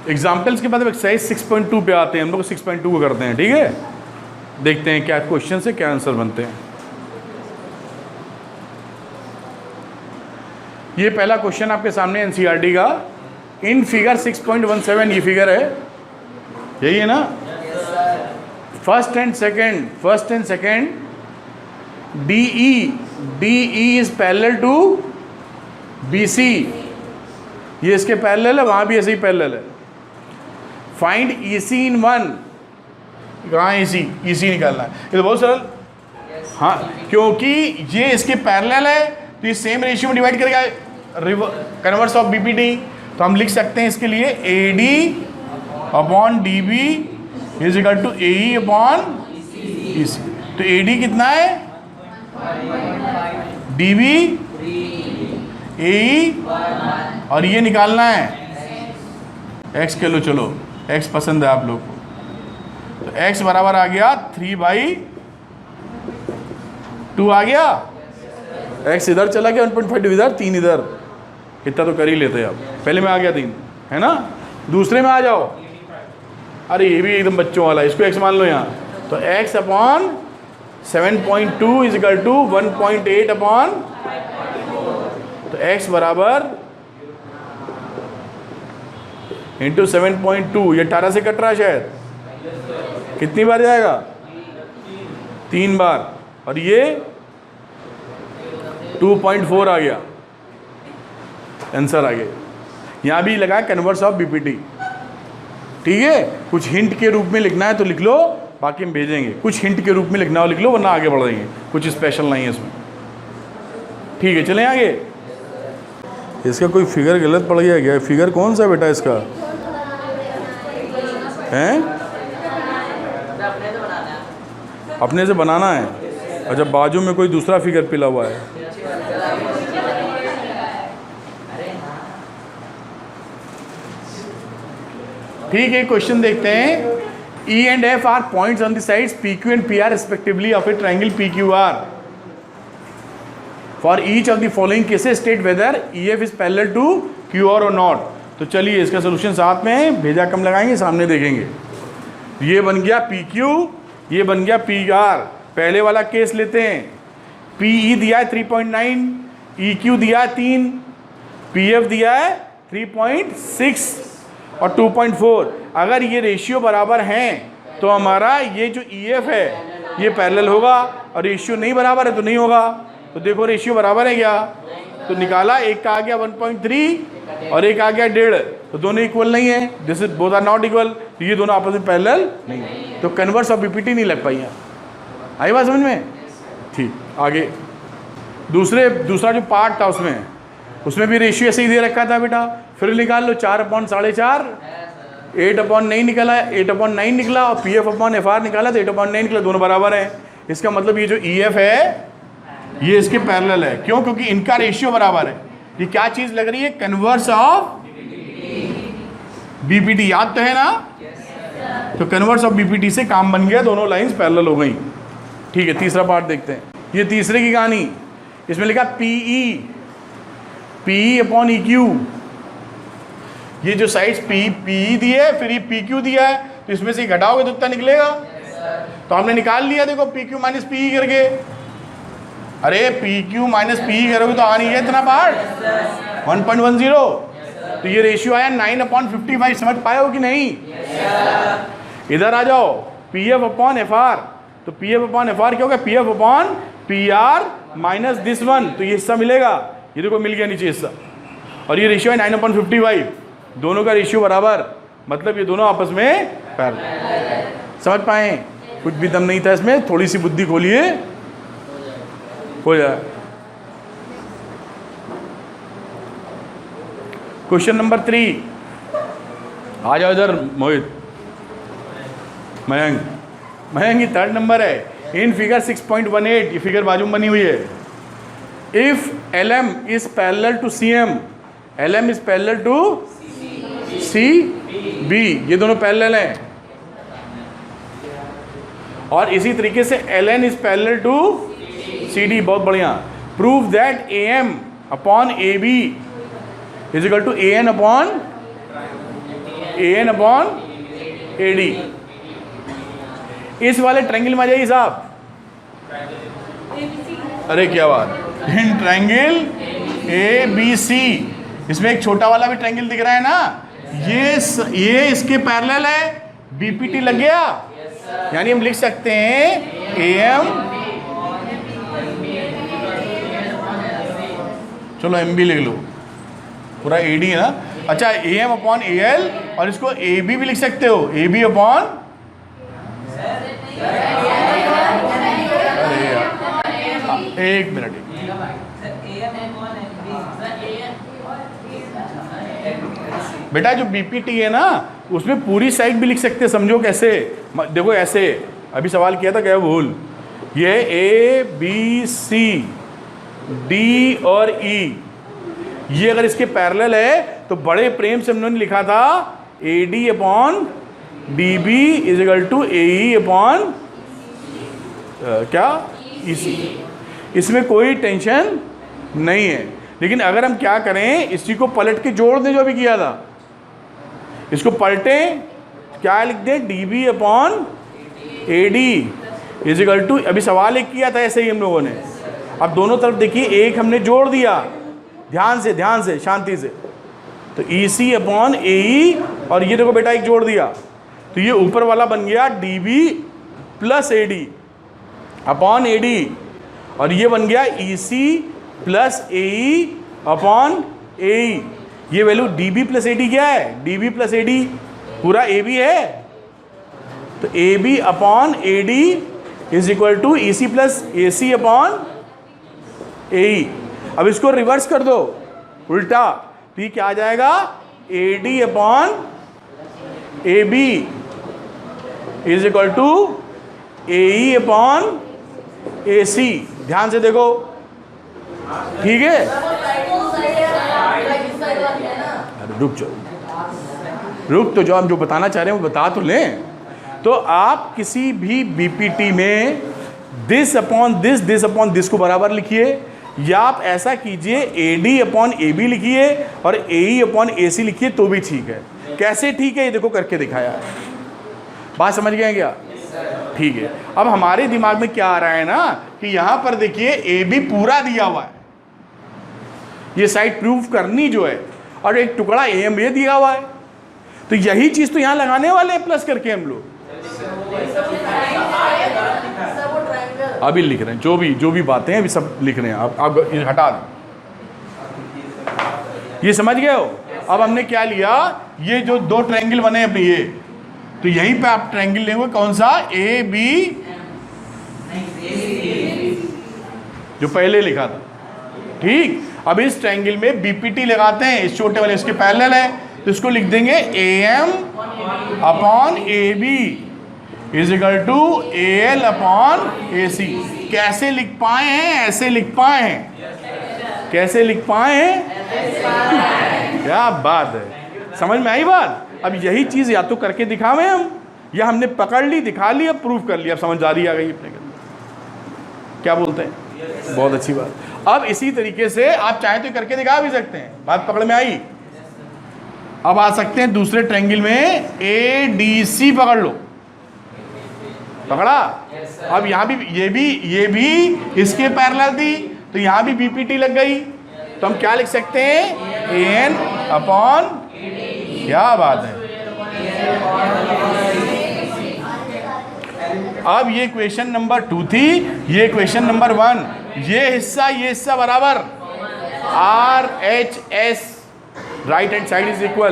Examples के बाद अब एक्सरसाइज 6.2 पे आते हैं, हम लोग 6.2 को करते हैं, ठीक है। देखते हैं क्या क्वेश्चन से क्या आंसर बनते हैं। ये पहला क्वेश्चन आपके सामने एनसीईआरटी का, इन फिगर 6.17 ये फिगर है, यही है ना। First and second DE is parallel to BC, ये इसके पैरेलल है, वहाँ भी ऐसे ही पैरेलल है। फाइंड EC इन 1, कहाँ EC निकालना है, ये तो बहुत सरल। हाँ, क्योंकि ये इसके पैरेलल है तो ये सेम रेशियो में डिवाइड करेगा, कन्वर्स ऑफ BPT। तो हम लिख सकते हैं इसके लिए AD upon DB is equal to AE upon EC। तो AD कितना है, DB AE, और ये निकालना है x के लो, चलो x पसंद है आप लोग को, तो x बराबर आ गया 3/2 आ गया, x इधर चला गया 1.5 इधर, 3 इधर, इतना तो कर ही लेते हैं आप। पहले में आ गया 3, है ना। दूसरे में आ जाओ, अरे ये भी एकदम बच्चों वाला, इसको x मान लो यहाँ, तो x upon 7.2 is equal to 1.8 upon, तो x बराबर इंटू 7.2, ये 18 से कट रहा है शायद, कितनी बार जाएगा, 3 बार, और ये 2.4 आ गया, आंसर आ गया। यहाँ भी लगा कन्वर्स ऑफ BPT, ठीक है। कुछ हिंट के रूप में लिखना है तो लिख लो, बाकी हम भेजेंगे। कुछ हिंट के रूप में लिखना हो लिख लो, वरना आगे बढ़ देंगे, कुछ स्पेशल नहीं है इसमें, ठीक है। चलें आगे। इसका कोई फिगर गलत पड़ गया क्या, फिगर कौन सा बेटा इसका है, अपने से बनाना है। अच्छा, बाजू में कोई दूसरा फिगर पिला हुआ है, ठीक है। क्वेश्चन देखते हैं। E and F are points on the sides PQ and PR respectively of a triangle PQR. For each of the following cases state whether EF is parallel to QR or not. तो चलिए इसका solution साथ में भेजा कम लगाएंगे, सामने देखेंगे। ये बन गया PQ, ये बन गया PR। पहले वाला केस लेते हैं, PE दिया है 3.9, EQ दिया है 3, PF दिया है 3.6 और 2.4। अगर ये रेशियो बराबर हैं तो हमारा ये जो EF है ये पैरेलल होगा, और रेशियो नहीं बराबर है तो नहीं होगा। तो देखो रेशियो बराबर है क्या, तो निकाला, एक का आ गया 1.3 और एक आ गया 1.5, तो दोनों इक्वल नहीं है, this is both are not equal, तो ये दोनों आपस में पैरेलल नहीं है, तो कन्वर्स ऑफ BPT नहीं लग पाई। आई बात समझ में, ठीक। आगे दूसरा जो पार्ट था उसमें भी रेशियो ऐसे ही दे रखा था बेटा, फिर निकाल लो 4/4.5, 8/9 निकला, 8/9 निकला, और PF/FR निकाला तो 8/9 निकला, दोनों बराबर हैं। इसका मतलब ये जो EF है ये इसके पैरेलल है, क्यों, क्योंकि इनका रेशियो बराबर है। ये क्या चीज लग रही है, कन्वर्स ऑफ BPT, याद तो है ना। तो कन्वर्स ऑफ BPT से काम बन गया, दोनों लाइंस पैरेलल हो गई, ठीक है। तीसरा पार्ट देखते हैं, ये तीसरे की कहानी। इसमें लिखा PE अपॉन EQ, ये जो साइड्स PE दी है, फिर ये PQ दिया है, तो इसमें से घटाओगे तो इतना निकलेगा। तो हमने निकाल लिया, देखो PQ माइनस PE करके, अरे PQ माइनस PE करोगे तो आ नहीं है इतना पार्ट 1.10, तो ये रेशियो आया 9/55। समझ पाए हो कि नहीं, इधर आ जाओ, PF/FR, तो PF/FR क्या होगा, PF/PR माइनस दिस वन, तो ये हिस्सा मिलेगा, ये देखो मिल गया नीचे हिस्सा, और ये रेशियो है 9/55, दोनों का रेशियो बराबर, मतलब ये दोनों आपस में पैरेलल। समझ पाए, कुछ भी दम नहीं था इसमें, थोड़ी सी बुद्धि खोलिए, हो जाए। क्वेश्चन नंबर 3, आ जाओ इधर मोहित, मयंक ये 3rd नंबर है। इन फिगर 6.18, ये फिगर बाजू में बनी हुई है। If LM is parallel to CM, LM is parallel to CB, ये दोनों पैरेलल हैं, और इसी तरीके से LN is parallel to CD, बहुत बढ़िया। Prove that AM upon AB is equal to AN upon AN upon AD। इस वाले ट्रायंगल में आ जाइए साहब। अरे क्या बात, इन ट्रायंगल ABC, इसमें एक छोटा वाला भी ट्रायंगल दिख रहा है ना, ये इसके पैरेलल है, BPT लग गया। यानी हम लिख सकते हैं AM, चलो MB लिख लो, पूरा AD है ना। अच्छा, AM अपॉन AL, और इसको AB भी लिख सकते हो, AB अपॉन, अरे यार एक मिनट, बेटा जो BPT है ना उसमें पूरी साइड भी लिख सकते हैं, समझो कैसे। देखो ऐसे, अभी सवाल किया था क्या भूल, ये ABC D और E, ये अगर इसके पैरेलल है तो बड़े प्रेम से हमने लिखा था AD upon DB is equal to AE upon क्या EC। इसमें कोई टेंशन नहीं है। लेकिन अगर हम क्या करें, इसी को पलट के जोड़ दें जो अभी किया था, इसको पलटें, क्या लिख दें, DB upon AD is equal to, अभी सवाल एक किया था ऐसे ही हम लोगों ने, अब दोनों तरफ देखिए एक हमने जोड़ दिया, ध्यान से शांति से, तो EC अपॉन AE, और ये देखो बेटा एक जोड़ दिया, तो ये ऊपर वाला बन गया DB plus AD upon AD, और ये बन गया EC plus AE upon AE। ये वैल्यू DB प्लस AD क्या है, DB प्लस AD पूरा AB है, तो AB upon AD is equal to EC plus AC upon AE। अब इसको रिवर्स कर दो उल्टा, तो ये क्या आ जाएगा, AD upon AB is equal to AE upon AC। ध्यान से देखो, ठीक है। अरे रुक तो जो हम जो बताना चाह रहे हैं वो बता तो लें। तो आप किसी भी BPT में दिस अपॉन दिस को बराबर लिखिए, या आप ऐसा कीजिए AD अपॉन AB लिखिए और AE अपॉन AC लिखिए तो भी ठीक है। कैसे ठीक है ये देखो करके दिखाया है, बात समझ गए क्या? ठीक है। अब हमारे दिमाग में क्या आ रहा है ना कि यहां पर देखिए AB पूरा दिया हुआ है, ये साइड प्रूफ करनी जो है, और एक टुकड़ा AM ये दिया हुआ है, तो यही चीज तो यहां लगाने वाले हैं प्लस करके हम लोग। अभी लिख रहे हैं जो भी बातें हैं अभी सब लिख रहे हैं, आप हटा दें, ये समझ गए हो। अब हमने क्या लिया, ये जो दो ट्रायंगल बने अपने ये, तो यहीं पे आप ट्रायंगल लेंगे कौन सा, AB जो पहले लिखा था, ठीक। अब इस ट्रायंगल में BPT लगाते हैं, इस छोटे वाले इसके पैरेलल है, तो इसको लिख देंगे AM upon AB is equal to AL upon AC। कैसे लिख पाए हैं, ऐसे लिख पाए हैं, कैसे लिख पाए हैं, क्या बात है, समझ में आई बात। अब यही चीज या तो करके दिखावें हम, या हमने पकड़ ली दिखा ली, अब प्रूफ कर लिया, अब समझदारी आ गई अपने के अंदर, क्या बोलते हैं, बहुत अच्छी बात। अब इसी तरीके से आप चाहे तो करके दिखा भी सकते हैं, बात पकड़ में आई। अब आ सकते हैं दूसरे ट्रायंगल में ADC पकड़ लो, पकड़ा। अब यहाँ भी ये भी इसके पैरेलल थी, तो यहाँ भी BPT लग गई, तो हम क्या लिख सकते हैं, AN अपॉन, क्या बात है। अब ये क्वेश्चन नंबर 2 थी, ये क्वेश्चन नंबर 1, ये हिस्सा बराबर RHS right hand side is equal,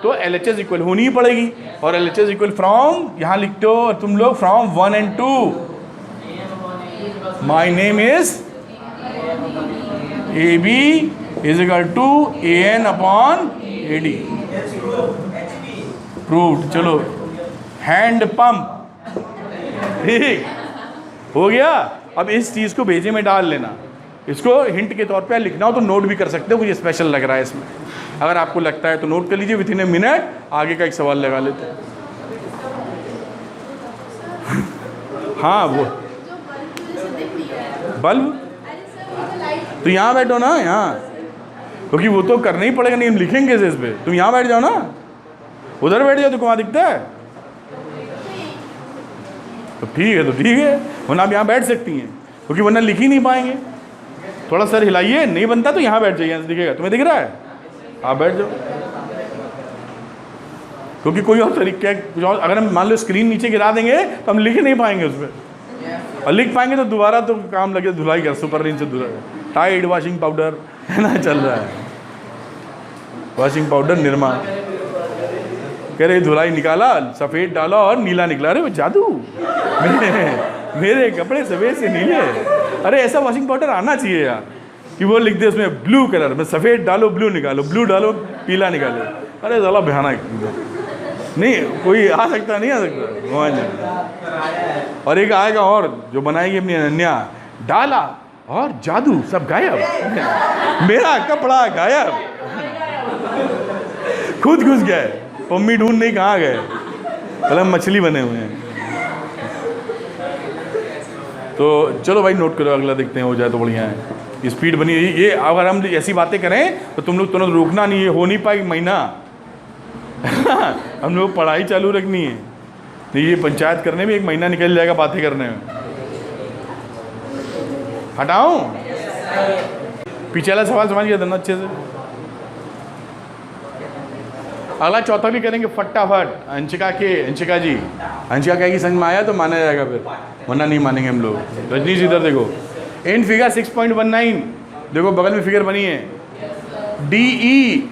तो LHS इक्वल होनी ही पड़ेगी, और LHS इक्वल फ्रॉम, यहां लिखते हो तुम लोग from 1 and 2, my name is AB is equal to AN upon AD, proved. चलो हैंड पंप, ठीक हो गया। अब इस चीज को भेजे में डाल लेना, इसको हिंट के तौर पे लिखना हो तो नोट भी कर सकते हो, मुझे स्पेशल लग रहा है इसमें, अगर आपको लगता है तो नोट कर लीजिए, विद इन ए मिनट आगे का एक सवाल लगा लेते हैं। हाँ वो बल्ब, तो यहाँ बैठो ना, यहाँ, क्योंकि वो तो करना ही पड़ेगा, नहीं हम लिखेंगे इस पे, तुम यहाँ बैठ जाओ ना, उधर बैठ जाओ तो वहाँ दिखता है तो ठीक है, तो ठीक है, वरना आप यहाँ बैठ सकती हैं, क्योंकि वरना लिख ही नहीं पाएंगे। थोड़ा सर हिलाइए, नहीं बनता तो यहाँ बैठ जाइए, यहाँ से दिखेगा। तुम्हें दिख रहा है, आप बैठ जाओ, क्योंकि कोई और तरीका कुछ और, अगर हम मान लो स्क्रीन नीचे गिरा देंगे तो हम लिख ही नहीं पाएंगे उस पर, और लिख पाएंगे तो दोबारा तो काम लगे धुलाई कर, सुपर रिन से धुला, टाइड वॉशिंग पाउडर है ना चल रहा है, वॉशिंग पाउडर निरमा, कह रहे धुलाई निकाला, सफ़ेद डाला और नीला निकला। अरे वो जादू, मेरे कपड़े सफ़ेद से नीले। अरे ऐसा वॉशिंग पाउडर आना चाहिए यार, कि वो लिख दे उसमें ब्लू कलर में, सफ़ेद डालो ब्लू निकालो, ब्लू डालो पीला निकालो। अरे ज़्यादा भयानक नहीं, कोई आ सकता नहीं, आ सकता। और एक आएगा और जो बनाएगी अपनी अनन्या, डाला और जादू सब गायब, मेरा कपड़ा गायब, खुद घुस गए, मम्मी ढूंढ नहीं कहाँ गए, कलम मछली बने हुए हैं। तो चलो भाई नोट करो, अगला देखते हैं, हो जाए तो बढ़िया है। स्पीड बनी है ये, अगर हम ऐसी बातें करें तो तुम लोग तुरंत रोकना नहीं है, हो नहीं पाएगी महीना हम लोग पढ़ाई चालू रखनी है, नहीं ये पंचायत करने में 1 महीना निकल जाएगा बातें करने में। हटाऊं? पीछे वाला सवाल समझ गया था ना अच्छे से? अगला चौथा भी करेंगे फटाफट। अंशिका जी, अंशिका कहेगी समझ में आया तो माना जाएगा, फिर वरना नहीं मानेंगे हम लोग। रजनीश इधर देखो, इन फिगर 6.19 देखो बगल में फिगर बनी है, DE,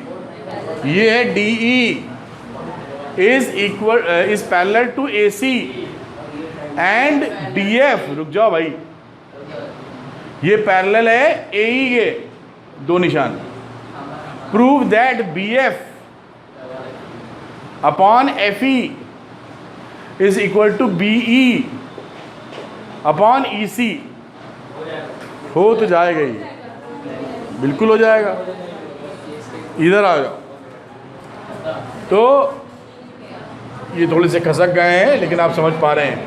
ये है DE is parallel to AC and DF, रुक जाओ भाई, ये पैरेलल है AE के, 2 निशान। Prove that BF upon FE is equal to BE upon EC। हो तो जाएगा ही, बिल्कुल हो जाएगा, इधर आ जाओ। तो ये थोड़े से खसक गए हैं, लेकिन आप समझ पा रहे हैं।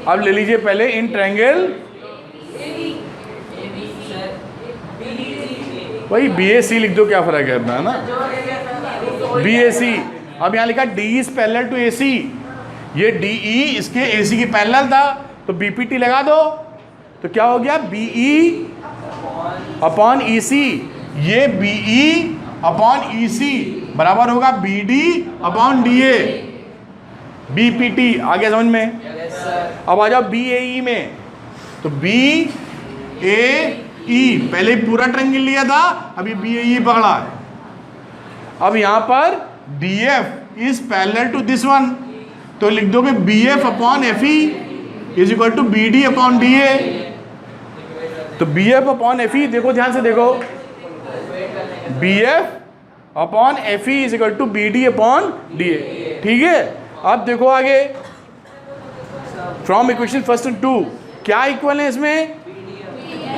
अब ले लीजिए पहले इन ट्रायंगल, वही BAC लिख दो, क्या फ़र्क है अपना, है ना, BAC। अब यहाँ लिखा DE is parallel to AC, ये DE इसके AC की पैरेलल था, तो BPT लगा दो, तो क्या हो गया, BE अपॉन EC, ये BE अपॉन EC बराबर होगा BD अपॉन DA, BPT। आ गया समझ में? अब आ जाओ BAE में, तो BAE पहले पूरा ट्रायंगल लिया था, अभी BAE पकड़ा है। अब यहाँ पर DF is parallel to this one, तो लिख दोगे BF upon FE is equal to BD upon DA। तो BF अपॉन FE देखो, ध्यान से देखो, BF upon FE is equal to BD upon DA, ठीक है। अब देखो आगे, फ्रॉम इक्वेशन फर्स्ट एंड 2 क्या इक्वल है इसमें,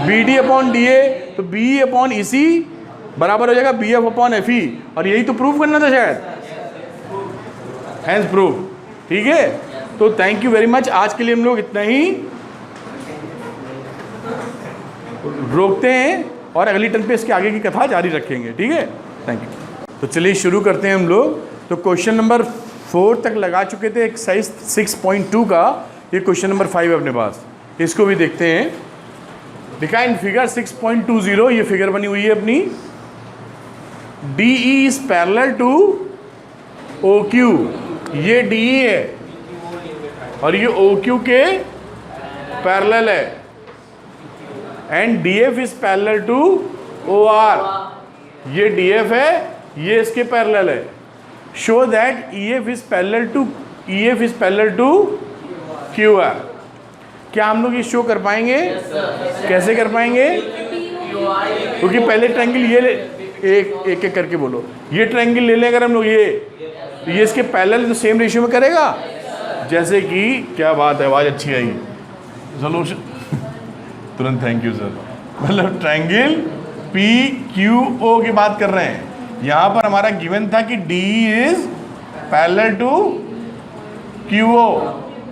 BD अपॉन DA, तो BE अपॉन EC बराबर हो जाएगा BF अपॉन FE, और यही तो प्रूफ करना था शायद, हैंस प्रूफ, ठीक है। तो थैंक यू वेरी मच, आज के लिए हम लोग इतना ही रोकते हैं, और अगली टर्न पे इसके आगे की कथा जारी रखेंगे, ठीक है। Thank you. तो चलिए शुरू करते हैं हम लोग। तो क्वेश्चन नंबर 4 तक लगा चुके थे, एक्सरसाइज 6.2 का, ये क्वेश्चन नंबर 5 है अपने पास, इसको भी देखते हैं। लिखा इन फिगर 6.20, ये फिगर बनी हुई है अपनी, DE is parallel to OQ, ये DE है और ये OQ के पैरेलल है, and DF is parallel to OR, ये DF है, ये इसके पैरेलल है। Show that EF is parallel to QR। क्या हम लोग ये शो कर पाएंगे? कैसे कर पाएंगे? क्योंकि पहले ट्रायंगल ये एक करके बोलो, ये ट्रायंगल ले लें अगर हम लोग, ये इसके पैरेलल तो सेम रेशियो में करेगा, जैसे कि क्या बात है, आवाज़ अच्छी आई, सोल्यूशन तुरंत, थैंक यू सर। मतलब ट्रायंगल PQO की बात कर रहे हैं, यहाँ पर हमारा गिवन था कि DE is parallel to QO,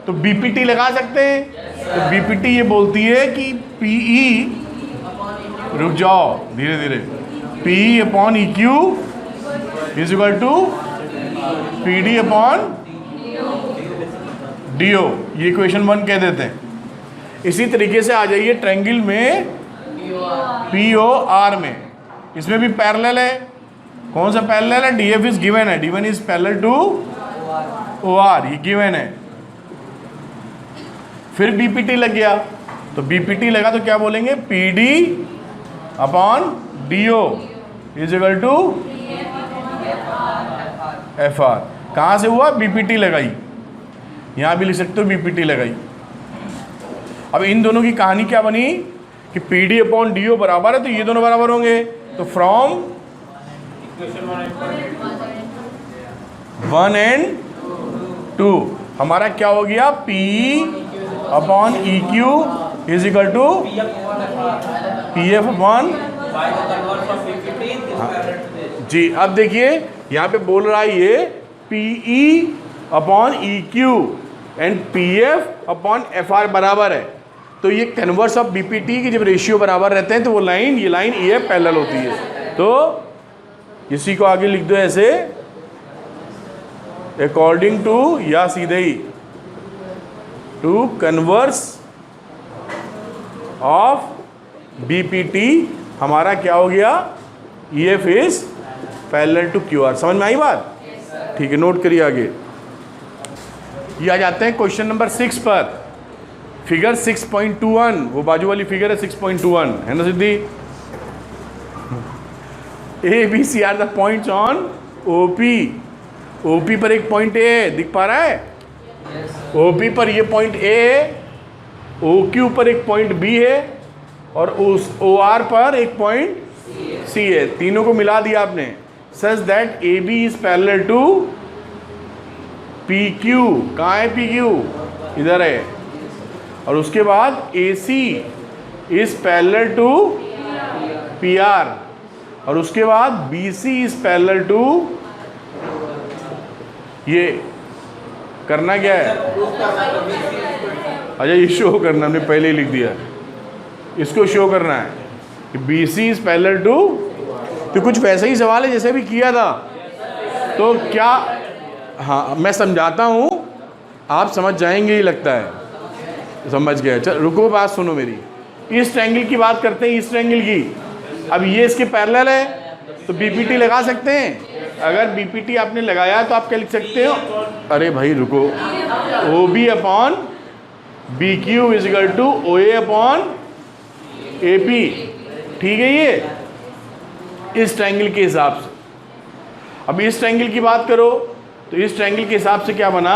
तो BPT लगा सकते हैं। तो BPT ये बोलती है कि PE रुक जाओ धीरे धीरे, P upon E Q is equal to P D upon D O, ये इक्वेशन 1 कह देते हैं। इसी तरीके से आ जाइए ट्रायंगल में पी ओ आर में, इसमें भी पैरेलल है। कौन सा पैरेलल है? डी एफ इज गिवन है, D one is parallel to O R, ये गिवन है। फिर बीपीटी लग गया, तो बीपीटी लगा तो क्या बोलेंगे? P D upon D O is equal to F R. कहाँ से हुआ? बीपीटी लगाई, यहाँ भी लिख सकते हो बीपीटी लगाई। अब इन दोनों की कहानी क्या बनी कि P D upon D O बराबर है, तो ये दोनों बराबर होंगे। तो फ्रॉम 1 एंड 2 हमारा क्या हो गया? P upon E Q is equal to P F upon G. अब देखिए यहाँ पे बोल रहा है ये P E upon E Q and P F upon F R बराबर है। तो ये कन्वर्स ऑफ बीपीटी की जब रेशियो बराबर रहते हैं तो वो लाइन, ये लाइन ई एफ पैरेलल होती है। तो इसी को आगे लिख दो ऐसे, अकॉर्डिंग टू, या सीधे ही टू कन्वर्स ऑफ बीपीटी हमारा क्या हो गया? E F is parallel to Q R. समझ में आई बात? ठीक है, नोट करिए आगे। ये आ जाते हैं क्वेश्चन नंबर 6 पर, फिगर 6.21, वो बाजू वाली फिगर है 6.21, है ना सिद्धि? A B C are the points on O P. O P पर एक पॉइंट ए दिख पा रहा है, ओ पी पर ये पॉइंट ए है, ओ क्यू पर एक पॉइंट बी है, और उस ओ आर पर एक पॉइंट सी है। तीनों को मिला दिया आपने, such that A B is parallel to P Q. कहाँ है पी क्यू? इधर है। और उसके बाद A C is parallel to P R, और उसके बाद B C is parallel to, ये करना क्या है? अच्छा, ये शो करना, हमने पहले ही लिख दिया, इसको शो करना है कि B C is parallel to. तो कुछ वैसा ही सवाल है जैसे भी किया था। तो क्या, हाँ मैं समझाता हूँ, आप समझ जाएंगे ही लगता है। समझ गए? चल रुको, बात सुनो मेरी। इस ट्रायंगल की बात करते हैं, इस ट्रायंगल की। अब ये इसके पैरेलल है, तो बीपीटी लगा सकते हैं। अगर बीपीटी आपने लगाया तो आप क्या लिख सकते हो? अरे भाई रुको, O B upon B Q is equal to O A upon A P. ठीक है, ये इस ट्रायंगल के हिसाब से। अब इस ट्रायंगल की बात करो तो इस ट्रायंगल के हिसाब से क्या बना?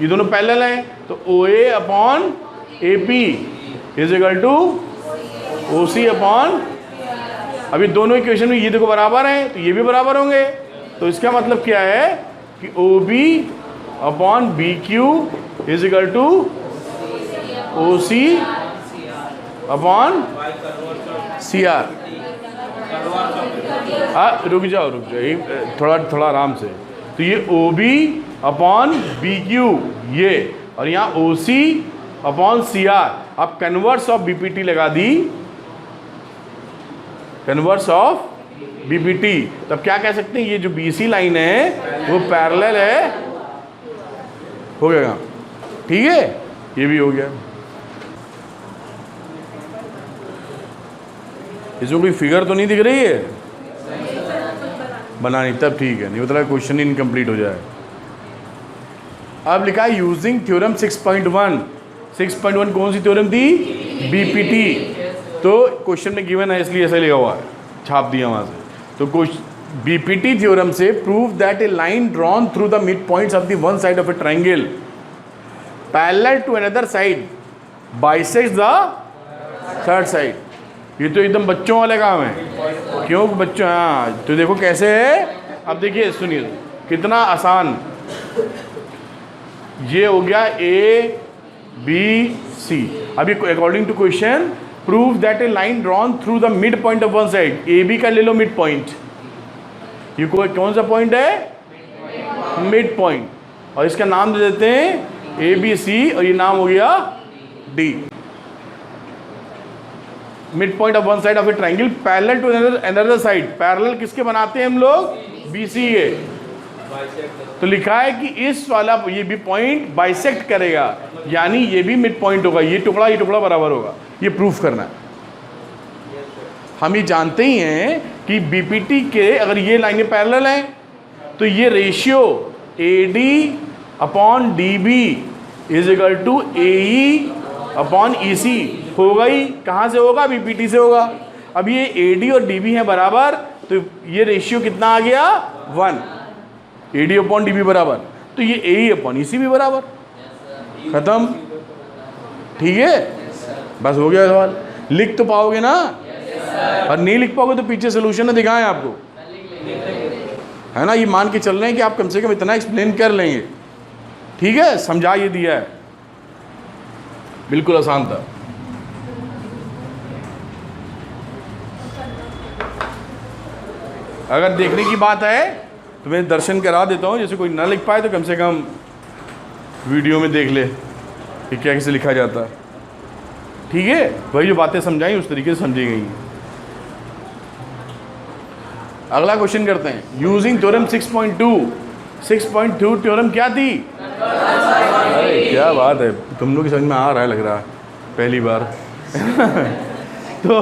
ये दोनों पैरेलल हैं, तो O A upon A P is equal to O C upon, अभी दोनों इक्वेशन में ये देखो बराबर हैं, तो ये भी बराबर होंगे। तो इसका मतलब क्या है कि O B upon B Q is equal to O C upon C R. रुक जाओ, थोड़ा आराम से। तो ये O B upon B Q ये, और यहाँ O C upon C R. अब कन्वर्स ऑफ बीपीटी लगा दी, कन्वर्स ऑफ बीपीटी। तब क्या कह सकते हैं? ये जो बीसी लाइन है वो पैरेलल है। हो गया? ठीक है, ये भी हो गया। इसमें कोई फिगर तो नहीं दिख रही है बनानी, तब ठीक है, नहीं मतलब क्वेश्चन ही इनकम्प्लीट हो जाए। अब लिखा है यूजिंग थ्योरम 6.1। 6.1 कौन सी थ्योरम थी? बीपीटी। तो क्वेश्चन में गिवन है इसलिए ऐसा लिखा हुआ है, छाप दिया वहाँ से। तो बीपीटी थ्योरम से prove that a line drawn through the mid points of the one side of a triangle parallel to another side bisects the third side. ये तो एकदम बच्चों वाले काम है। क्यों बच्चों? हाँ, तो देखो कैसे है। अब देखिए, सुनिए कितना आसान। ये हो गया ए बी सी। अभी according to question prove that a line drawn through the mid point of one side. A B का ले लो मिड पॉइंट। ये कौन सा पॉइंट है? Mid point. और इसका नाम दे देते हैं ए बी सी, और ये नाम हो गया D. Mid point of one side of a triangle parallel to another side. Parallel किसके बनाते हैं हम लोग? BC के। तो लिखा है कि इस वाला ये भी पॉइंट बाइसेक्ट करेगा, यानी ये भी मिड पॉइंट होगा, ये टुकड़ा बराबर होगा। ये प्रूफ करना है। हम ये जानते ही हैं कि BPT के अगर ये लाइनें पैरेलल हैं तो ये ratio AD upon DB is equal to AE upon EC होगा ही। कहाँ से होगा? BPT से होगा। अब ये AD और DB है बराबर, तो ये रेशियो कितना आ गया? 1। AD अपॉन DB बराबर, तो ये AE अपॉन EC भी बराबर। खत्म। ठीक है, बस हो गया सवाल। लिख तो पाओगे ना? और नहीं लिख पाओगे तो पीछे सोल्यूशन में दिखाएं आपको, है ना। ये मान के चल रहे हैं कि आप कम से कम इतना एक्सप्लेन कर लेंगे। ठीक है, समझा ये दिया है, बिल्कुल आसान था। अगर देखने की बात है तो मैं दर्शन करा देता हूँ, जैसे कोई ना लिख पाए तो कम से कम वीडियो में देख ले कि क्या कैसे लिखा जाता है। ठीक है, वही जो बातें समझाई उस तरीके से समझी गई हैं। अगला क्वेश्चन करते हैं। यूजिंग थ्योरम 6.2 थ्योरम क्या थी? अरे क्या बात है, तुम लोग की समझ में आ रहा है लग रहा है पहली बार। तो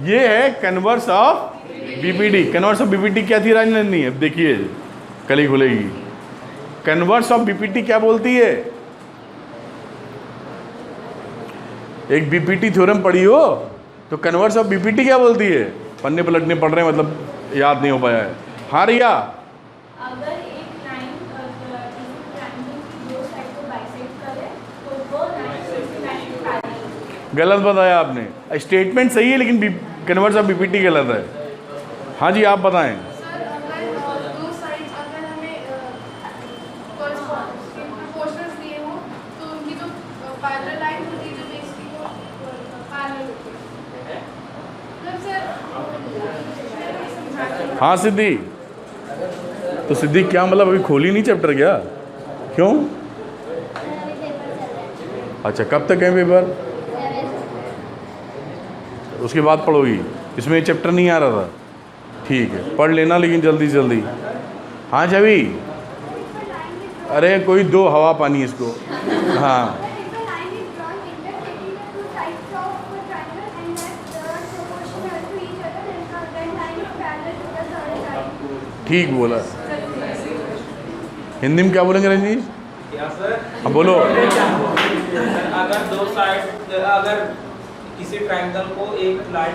ये है converse of BPT। Converse of BPT क्या थी राजनंदनी? अब देखिए कल ही खुलेगी। कन्वर्स ऑफ BPT क्या बोलती है? एक BPT थ्योरम पढ़ी हो तो कन्वर्स ऑफ BPT क्या बोलती है? पन्ने पलटने पड़ रहे हैं, मतलब याद नहीं हो पाया है। हाँ रिया, अगर एक लाइन ट्रायंगल की दो साइड को बाइसेक्ट करे तो वो लाइन दूसरी लाइन के पैरेलल। गलत बताया आपने। स्टेटमेंट सही है लेकिन कन्वर्स ऑफ BPT गलत है। हाँ जी, आप बताएं। सर अगर दो साइड्स अगर हमें प्रोपोर्शनल्स दिए हो तो उनकी जो पैरेलल लाइन होती है जो बेसिकली वो पैरेलल होती है। मतलब सर हाँ सिद्धि, तो सिद्धि क्या मतलब अभी खोली नहीं चैप्टर क्या? क्यों? अच्छा, कब तक है पेपर? उसके बाद पढ़ोगी? इसमें चैप्टर नहीं आ रहा था? ठीक है, पढ़ लेना लेकिन जल्दी जल्दी। हाँ छवि, अरे कोई दो हवा पानी इसको। हाँ ठीक बोला। हिंदी में क्या बोलेंगे रंजीत? क्या सर? हाँ बोलो। अगर दो साइड, अगर किसी ट्रायंगल को एक लाइन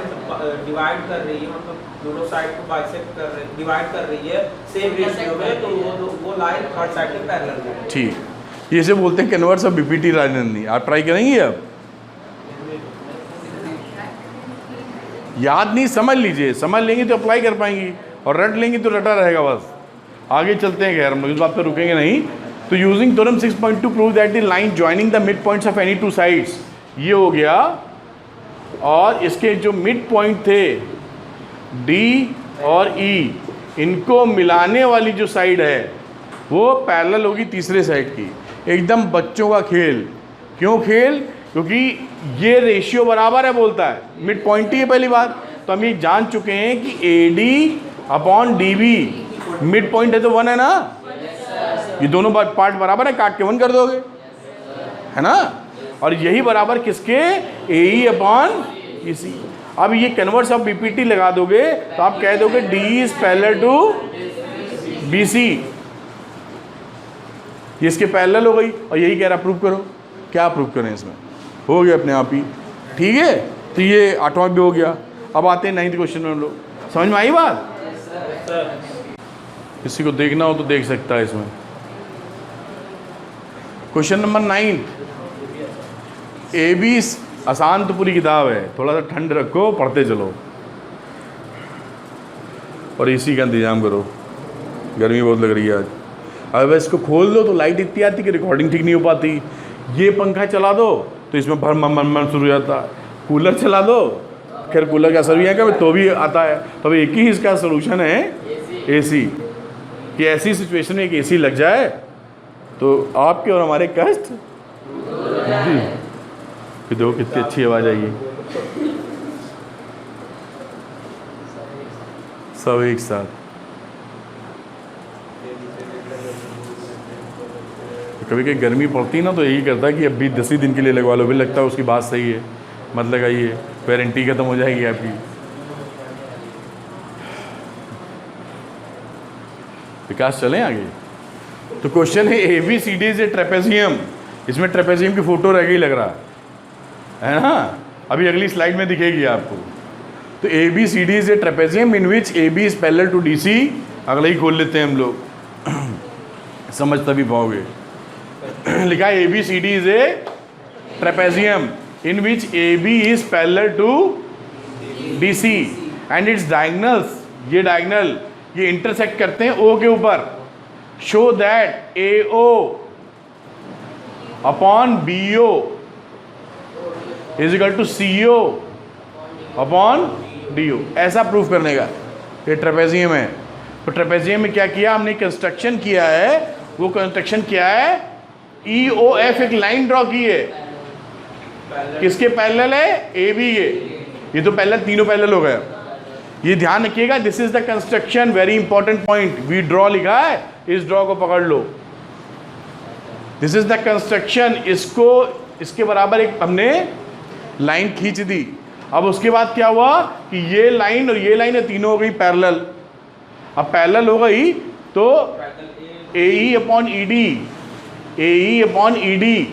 डिवाइड कर रही है, मतलब दोनों साइड को बाइसेक्ट कर रही, डिवाइड कर रही है सेम रेशियो में, तो वो लाइन थर्ड साइड के पैरेलल है। ठीक, ये से बोलते हैं कन्वर्स ऑफ BPT राजनंदनी। आप ट्राई करेंगी अब? याद नहीं, समझ लीजिए, समझ लेंगी तो अप्लाई कर पाएंगी, और रट लेंगी तो रटा रहेगा बस। आगे चलते हैं, खैर हम लोग इस बात पर रुकेंगे नहीं। तो using theorem 6.2 prove that the line joining the mid points of any two sides, ये हो गया। और इसके जो मिड पॉइंट थे D और E, इनको मिलाने वाली जो साइड है वो पैरेलल होगी तीसरे साइड की। एकदम बच्चों का खेल। क्यों खेल? क्योंकि ये रेशियो बराबर है, बोलता है मिड पॉइंट ही है पहली बात। तो हम ये जान चुके हैं कि AD upon DB mid point है तो 1 है ना। ये दोनों पार्ट बराबर है, काट के 1 कर दोगे, है ना। और यही बराबर किसके? AE upon EC। अब ये कन्वर्स ऑफ BPT लगा दोगे तो आप कह दोगे D is parallel to BC। ये इसके पैरेलल हो गई, और यही कह रहा प्रूव करो। क्या प्रूव करें इसमें? हो गया अपने आप ही। ठीक है, तो ये 8वां भी हो गया। अब आते हैं 9th क्वेश्चन में। हम लोग समझ में आई बात? किसी को देखना हो तो देख सकता है इसमें। Question number 9। AB आसान तो पूरी किताब है, थोड़ा सा ठंड रखो, पढ़ते चलो और AC का इंतजाम करो, गर्मी बहुत लग रही है आज। अगर इसको खोल दो तो लाइट इतनी आती कि रिकॉर्डिंग ठीक नहीं हो पाती। ये पंखा चला दो तो इसमें भर मन शुरू हो जाता है। कूलर चला दो, खैर कूलर का असर भी है कभी तो भी आता है। तो एक ही इसका सोल्यूशन है AC, कि ऐसी सिचुएशन में एक AC लग जाए तो आपके और हमारे कष्ट जी। देखो कितनी अच्छी आवाज़ आई है। सब एक साथ। कभी कभी गर्मी पड़ती ना तो यही करता है कि अभी 10 ही दिन के लिए लगवा लो, भी लगता है उसकी बात सही है, मत लगाइए, वारंटी ख़त्म हो जाएगी आपकी। विकास चलें आगे। तो क्वेश्चन है ABCD इज ए ट्रेपेजियम। इसमें ट्रेपेजियम की फोटो रह गई लग रहा है ना, अभी अगली स्लाइड में दिखेगी आपको। तो ABCD is a trapezium in which AB is parallel to DC। अगला ही खोल लेते हैं हम लोग, समझ तभी पाओगे। लिखा है ABCD is a trapezium in which AB is parallel to DC and its diagonals, ये डायगोनल ये इंटरसेक्ट करते हैं O के ऊपर। Show that AO upon BO is equal to CO upon DO। ऐसा प्रूफ करने का ये ट्रेपेजियम है। तो ट्रेपेजियम में क्या किया हमने, कंस्ट्रक्शन किया है। वो कंस्ट्रक्शन क्या है, EOF एक लाइन ड्रॉ की है, किसके पैरेलल है, AB के। ये तो पैरेलल, तीनों पैरेलल हो गया। ये ध्यान रखिएगा, this is the construction, very important point. We draw लिखा है, इस ड्रॉ को पकड़ लो, दिस इज द कंस्ट्रक्शन। इसको इसके बराबर एक हमने लाइन खींच दी। अब उसके बाद क्या हुआ कि ये लाइन और ये लाइन है, तीनों हो गई पैरेलल। अब पैरेलल हो गई तो AE upon ED, AE upon ED,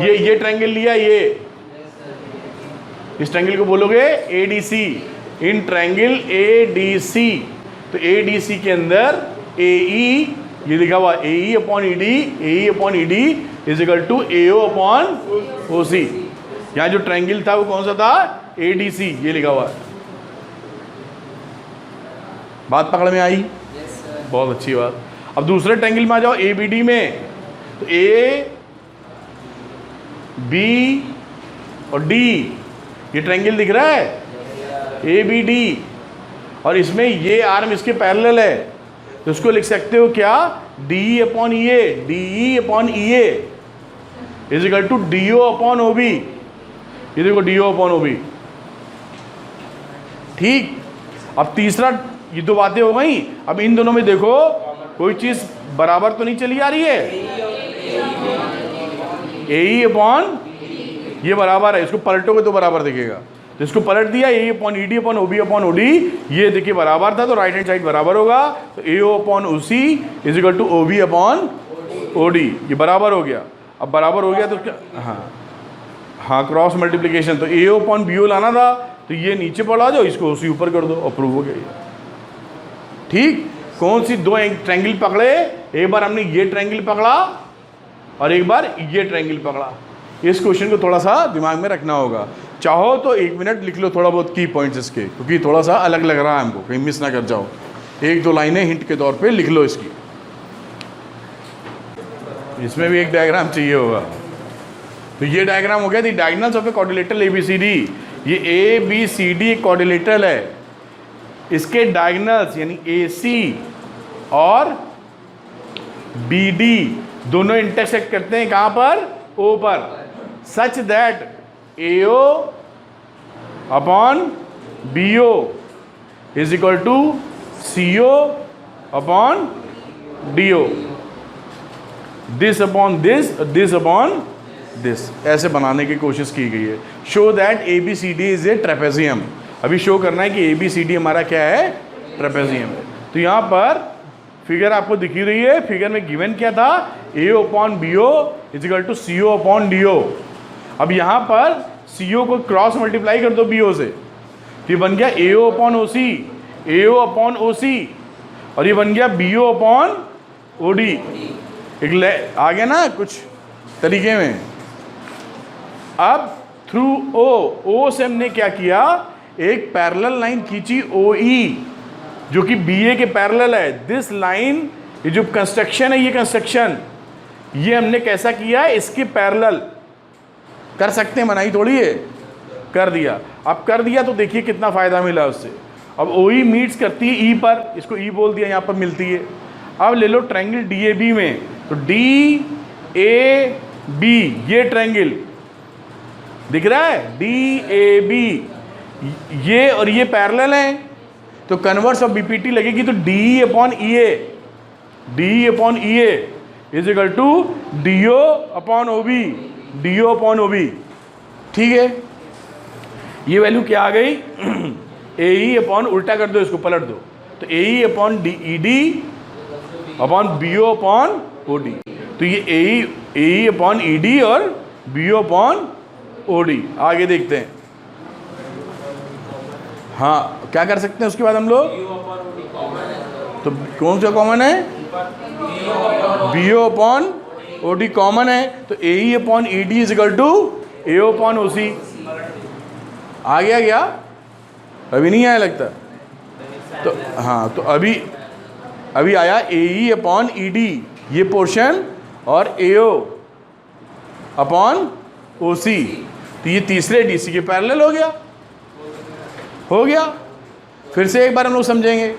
ये ट्रायंगल लिया, ये इस ट्रायंगल को बोलोगे ADC। इन ट्रायंगल ADC, तो ADC के अंदर AE ये लिखा हुआ AE upon ED, AE upon ED is equal to AO upon OC। यहाँ जो ट्रायंगल था वो कौन सा था, ADC, ये लिखा हुआ। बात पकड़ में आई? बहुत अच्छी बात। अब दूसरे ट्रायंगल में आ जाओ, ABD में। तो A B और D, ये ट्रायंगल दिख रहा है ABD, और इसमें ये आर्म इसके पैरेलल है, तो इसको लिख सकते हो क्या, DE upon EA, DE upon EA is equal to DO upon OB। ये देखो DO अपॉन OB, ठीक। अब तीसरा, ये दो बातें हो गई। अब इन दोनों में देखो कोई चीज बराबर तो नहीं चली आ रही है, AE अपॉन ये बराबर है, इसको पलटोगे तो बराबर दिखेगा। तो इसको पलट दिया, AE upon ED upon OB upon OD, ये देखिए बराबर था तो राइट हैंड साइड बराबर होगा। तो AO upon OC is equal to OB upon OD, ये बराबर हो गया। अब बराबर हो गया तो क्या, हाँ क्रॉस मल्टीप्लिकेशन। तो AO अपॉन BO लाना था, तो ये नीचे पड़ा जाओ, इसको OC ऊपर कर दो, अप्रूव हो गया। ठीक, कौन सी दो ट्रायंगल पकड़े, एक बार हमने ये ट्रायंगल पकड़ा और एक बार ये ट्रायंगल पकड़ा। इस क्वेश्चन को थोड़ा सा दिमाग में रखना होगा। चाहो तो 1 मिनट लिख लो थोड़ा बहुत की पॉइंट्स इसके, क्योंकि थोड़ा सा अलग लग रहा है हमको, कहीं मिस ना कर जाओ। 1-2 लाइनें हिंट के तौर पे लिख लो इसकी। इसमें भी एक डायग्राम चाहिए होगा। तो ये डायग्राम हो गया the diagonals of a quadrilateral ABCD। ये ABCD एक क्वाड्रिलेटरल है, इसके डायगोनल्स यानी AC और BD दोनों इंटरसेक्ट करते हैं कहाँ पर, O पर, such that AO upon BO is equal to CO upon DO, this upon this, this upon this, ऐसे बनाने की कोशिश की गई है। Show that ABCD is a trapezium. अभी शो करना है कि ABCD हमारा क्या है, ट्रेपेजियम है। तो यहाँ पर फिगर आपको दिखी रही है, फिगर में गिवन क्या था, AO upon BO is equal to CO upon DO। अब यहाँ पर CO को क्रॉस मल्टीप्लाई कर दो BO से, तो ये बन गया AO upon OC, AO upon OC, और ये बन गया BO अपॉन OD। एक आ गया ना कुछ तरीके में। अब थ्रू O से हमने क्या किया, एक पैरेलल लाइन खींची OE, जो कि BA के पैरेलल है। दिस लाइन, ये जो कंस्ट्रक्शन है, ये कंस्ट्रक्शन ये हमने कैसा किया है, इसके पैरेलल कर सकते हैं, बनाई थोड़ी है, कर दिया। अब कर दिया तो देखिए कितना फ़ायदा मिला उससे। अब OE मीट्स करती है E पर, इसको E बोल दिया, यहाँ पर मिलती है। अब ले लो ट्रायंगल DAB में, तो DAB ये ट्रायंगल दिख रहा है, DAB ये और ये पैरेलल हैं, तो कन्वर्स ऑफ बीपीटी लगेगी तो D upon E A is equal to D O upon O B. ठीक है, ये वैल्यू क्या आ गई ए ई अपॉन, उल्टा कर दो इसको, पलट दो, तो A E upon D E D upon B O upon O D. तो ये A E upon E D और B O upon O D. आगे देखते हैं, हाँ क्या कर सकते हैं उसके बाद हम लोग, तो कौन सा कॉमन है, B O upon O D common है, तो A E upon E D is equal to A O upon O C. आ गया क्या, अभी नहीं आया लगता, तो हाँ, तो अभी आया ए ई अपॉन ई डी ये पोर्शन और ए ओ अपॉन ओ सी, तो ये तीसरे डी सी के पैरेलल हो गया। फिर से एक बार हम लोग समझेंगे,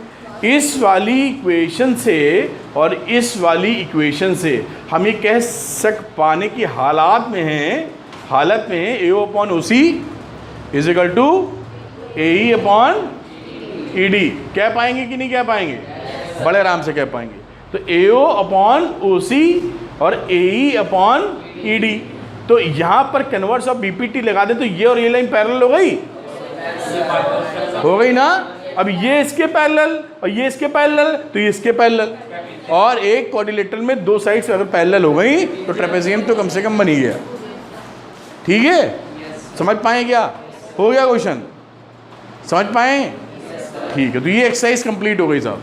इस वाली इक्वेशन से और इस वाली इक्वेशन से हम ये कह पाने की हालत में हैं A O upon O C is equal to A E upon E D. कह पाएंगे कि नहीं कह पाएंगे, बड़े आराम से कह पाएंगे। तो ए ओ अपॉन ओ सी और ए ई अपॉन ई डी, तो यहाँ पर कन्वर्स ऑफ बीपीटी लगा दे तो ये और ये लाइन पैरेलल हो गई ना। अब ये इसके पैरेलल और ये इसके पैरेलल, तो ये इसके पैरेलल, और एक क्वाड्रिलेटरल में दो साइड्स अगर पैरेलल हो गई तो ट्रेपेजियम तो कम से कम बन ही गया। ठीक है, समझ पाए क्या, हो गया क्वेश्चन, समझ पाए? ठीक है, तो ये एक्सरसाइज कंप्लीट हो गई साहब।